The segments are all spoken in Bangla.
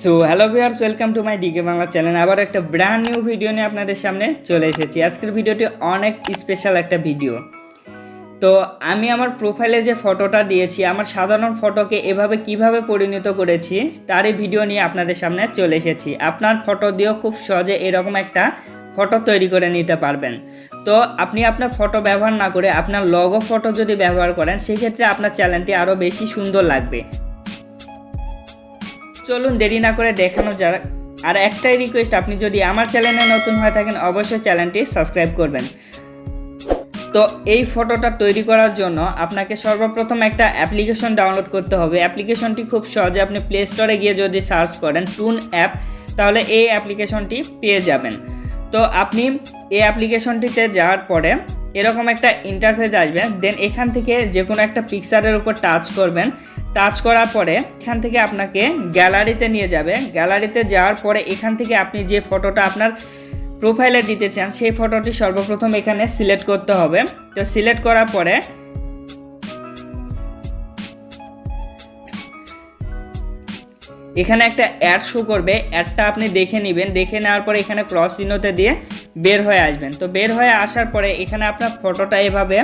So hello viewers, welcome to my DK Bangla channel. আবার একটা ব্র্যান্ড নিউ ভিডিও নিয়ে আপনাদের সামনে চলে এসেছি। আজকের ভিডিওটি অনেক স্পেশাল একটা ভিডিও। তো আমি আমার প্রোফাইলে যে ফটোটা দিয়েছি, আমার সাধারণ ফটোকে এভাবে কিভাবে পরিণত করেছি তারই ভিডিও নিয়ে আপনাদের সামনে চলে এসেছি। আপনার ফটো দিয়েও খুব সহজে এরকম একটা ফটো তৈরি করে নিতে পারবেন। তো আপনি আপনার ফটো ব্যবহার না করে আপনার লগো ফটো যদি ব্যবহার করেন, সেক্ষেত্রে আপনার চ্যানেলটি আরও বেশি সুন্দর লাগবে। চলুন দেরি না করে দেখানো যাক। আর একটাই রিকোয়েস্ট, আপনি যদি আমার চ্যানেলে নতুন হয়ে থাকেন অবশ্যই চ্যানেলটি সাবস্ক্রাইব করবেন। তো এই ফটোটা তৈরি করার জন্য আপনাকে সর্বপ্রথম একটা অ্যাপ্লিকেশন ডাউনলোড করতে হবে। অ্যাপ্লিকেশনটি খুব সহজে আপনি প্লে স্টোরে গিয়ে যদি সার্চ করেন টুন অ্যাপ, তাহলে এই অ্যাপ্লিকেশনটি পেয়ে যাবেন। তো আপনি এই অ্যাপ্লিকেশনটিতে যাওয়ার পরে এরকম একটা ইন্টারফেস আসবে। দেন এখান থেকে যে কোনো একটা পিকচারের উপর টাচ করবেন। টাচ করার পরে এখান থেকে আপনাকে গ্যালারিতে নিয়ে যাবে। গ্যালারিতে যাওয়ার পরে এখান থেকে আপনি যে ফটোটা আপনার প্রোফাইলে দিতে চান সেই ফটোটি সর্বপ্রথম এখানে সিলেক্ট করতে হবে। তো সিলেক্ট করার পরে এখানে একটা অ্যাড শো করবে, অ্যাডটা আপনি দেখে নেবেন। দেখে নেওয়ার পরে এখানে ক্রস চিহ্নতে দিয়ে বের হয়ে আসবেন। তো বের হয়ে আসার পরে এখানে আপনার ফটোটা এভাবে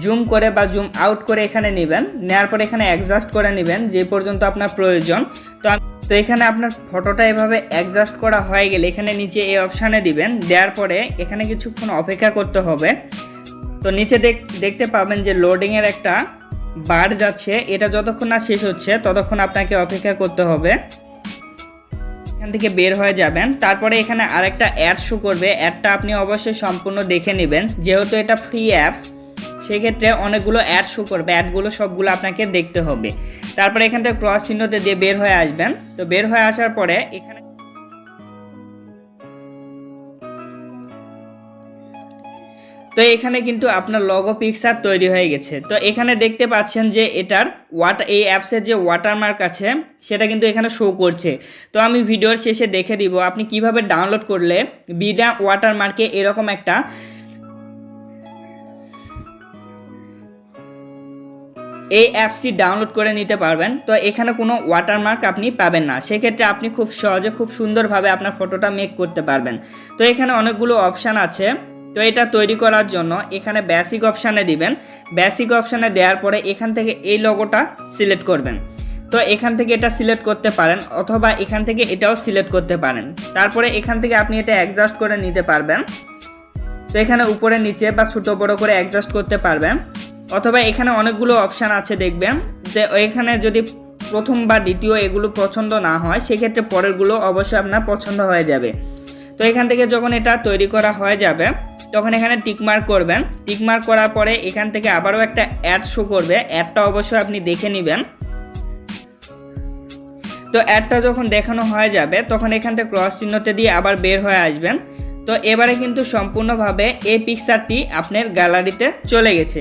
জুম করে বা জুম আউট করে এখানে নেবেন। নেওয়ার পরে এখানে অ্যাডজাস্ট করে নেবেন যে পর্যন্ত আপনার প্রয়োজন। তো এখানে আপনার ফটোটা এভাবে অ্যাডজাস্ট করা হয়ে গেলে এখানে নিচে এই অপশানে দিবেন। দেওয়ার পরে এখানে কিছুক্ষণ অপেক্ষা করতে হবে। তো নিচে দেখতে পাবেন যে লোডিংয়ের একটা বার যাচ্ছে। এটা যতক্ষণ না শেষ হচ্ছে ততক্ষণ আপনাকে অপেক্ষা করতে হবে। এখান থেকে বের হয়ে যাবেন। তারপরে এখানে আরেকটা অ্যাড শো করবে। অ্যাডটা আপনি অবশ্যই সম্পূর্ণ দেখে নেবেন, যেহেতু এটা ফ্রি অ্যাপস সেক্ষেত্রে অনেকগুলো অ্যাড শো করবে। অ্যাডগুলো সবগুলো আপনাকে দেখতে হবে। তারপরে এখান থেকে ক্রস চিহ্নতে দিয়ে বের হয়ে আসবেন। তো বের হয়ে আসার পরে এখানে কিন্তু আপনার লগো পিকচার তৈরি হয়ে গেছে। তো এখানে দেখতে পাচ্ছেন যে এটার এই অ্যাপসের যে ওয়াটারমার্ক আছে সেটা কিন্তু এখানে শো করছে। তো আমি ভিডিওর শেষে দেখে দিব আপনি কিভাবে ডাউনলোড করলে বিনা ওয়াটারমার্কে এরকম একটা এই অ্যাপসটি ডাউনলোড করে নিতে পারবেন। তো এখানে কোনো ওয়াটারমার্ক আপনি পাবেন না, সেক্ষেত্রে আপনি খুব সহজে খুব সুন্দরভাবে আপনার ফটোটা মেক করতে পারবেন। তো এখানে অনেকগুলো অপশান আছে। তো এটা তৈরি করার জন্য এখানে বেসিক অপশানে দিবেন। বেসিক অপশানে দেওয়ার পরে এখান থেকে এই লোগোটা সিলেক্ট করবেন। তো এখান থেকে এটা সিলেক্ট করতে পারেন অথবা এখান থেকে এটাও সিলেক্ট করতে পারেন। তারপরে এখান থেকে আপনি এটা অ্যাডজাস্ট করে নিতে পারবেন। তো এখানে উপরে নিচে বা ছোটো বড়ো করে অ্যাডজাস্ট করতে পারবেন। অথবা এখানে অনেকগুলো অপশান আছে, দেখবেন যে এখানে যদি প্রথম বা দ্বিতীয় এগুলো পছন্দ না হয় সেক্ষেত্রে পরেরগুলো অবশ্যই আপনার পছন্দ হয়ে যাবে। তো এখান থেকে যখন এটা তৈরি করা হয়ে যাবে তখন এখানে টিকমার্ক করবেন। টিকমার্ক করার পরে এখান থেকে আবারও একটা অ্যাড শো করবে। অ্যাডটা অবশ্যই আপনি দেখে নেবেন। তো অ্যাডটা যখন দেখানো হয়ে যাবে তখন এখান থেকে ক্রস চিহ্নতে দিয়ে আবার বের হয়ে আসবেন। তো এবারে কিন্তু সম্পূর্ণভাবে এই পিকচারটি আপনার গ্যালারিতে চলে গেছে।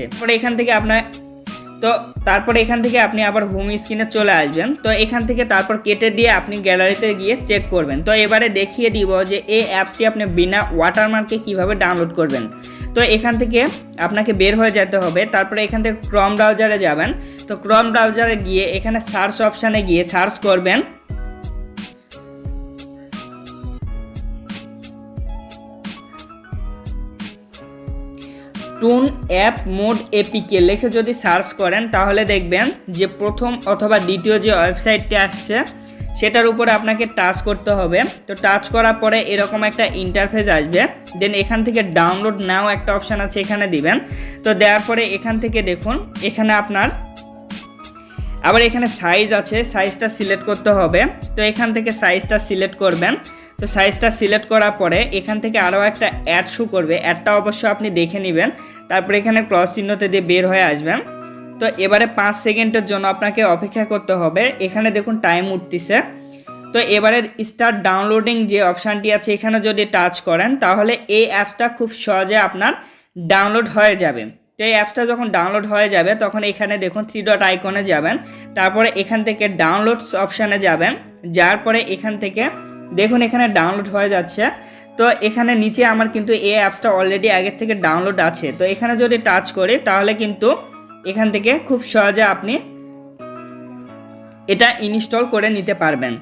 তারপরে এখান থেকে আপনি আবার হোম স্ক্রিনে চলে আসবেন। তো এখান থেকে তারপর কেটে দিয়ে আপনি গ্যালারিতে গিয়ে চেক করবেন। তো এবারে দেখিয়ে দিব যে এই অ্যাপসটি আপনি বিনা ওয়াটারমার্কে কিভাবে ডাউনলোড করবেন। তো এখান থেকে আপনাকে বের হয়ে যেতে হবে। তারপরে এখান থেকে ক্রোম ব্রাউজারে যাবেন। তো ক্রোম ব্রাউজারে গিয়ে এখানে সার্চ অপশানে গিয়ে সার্চ করবেন টুন অ্যাপ মোড এপিকে লিখে যদি সার্চ করেন তাহলে দেখবেন যে প্রথম অথবা দ্বিতীয় যে ওয়েবসাইটটি আসছে সেটার উপরে আপনাকে টাচ করতে হবে। তো টাচ করার পরে এরকম একটা ইন্টারফেস আসবে। দেন এখান থেকে ডাউনলোড নাও একটা অপশান আছে, এখানে দিবেন। তো দেওয়ার পরে এখান থেকে দেখুন এখানে আপনার আবার এখানে সাইজ আছে, সাইজটা সিলেক্ট করতে হবে। তো এখান থেকে সাইজটা সিলেক্ট করবেন। তো সাইজটা সিলেক্ট করার পরে এখান থেকে আরও একটা অ্যাড শো করবে। অ্যাডটা অবশ্যই আপনি দেখে নেবেন। তারপরে এখানে ক্রস চিহ্নতে দিয়ে বের হয়ে আসবেন। তো এবারে 5 সেকেন্ডের জন্য আপনাকে অপেক্ষা করতে হবে। এখানে দেখুন টাইম উঠতেছে। তো এবারে স্টার্ট ডাউনলোডিং যে অপশানটি আছে এখানে যদি টাচ করেন তাহলে এই অ্যাপসটা খুব সহজে আপনার ডাউনলোড হয়ে যাবে। তো এই অ্যাপসটা যখন ডাউনলোড হয়ে যাবে তখন এখানে দেখুন 3 ডট আইকনে যাবেন। তারপরে এখান থেকে ডাউনলোডস অপশানে যাবেন। যার পরে এখান থেকে দেখুন এখানে ডাউনলোড হয়ে যাচ্ছে। তো এখানে নিচে আমার কিন্তু এই অ্যাপসটা অলরেডি আগের থেকে ডাউনলোড আছে। তো এখানে যদি টাচ করি তাহলে কিন্তু এখান থেকে খুব সহজে আপনি এটা ইনস্টল করে নিতে পারবেন।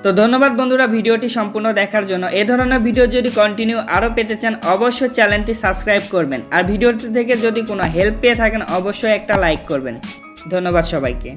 তো ধন্যবাদ বন্ধুরা ভিডিওটি সম্পূর্ণ দেখার জন্য। এই ধরনের ভিডিও যদি কন্টিনিউ আরও পেতে চান অবশ্যই চ্যানেলটি সাবস্ক্রাইব করবেন, আর ভিডিওটি থেকে যদি কোনো হেল্প পেয়ে থাকেন অবশ্যই একটা লাইক করবেন। ধন্যবাদ সবাইকে।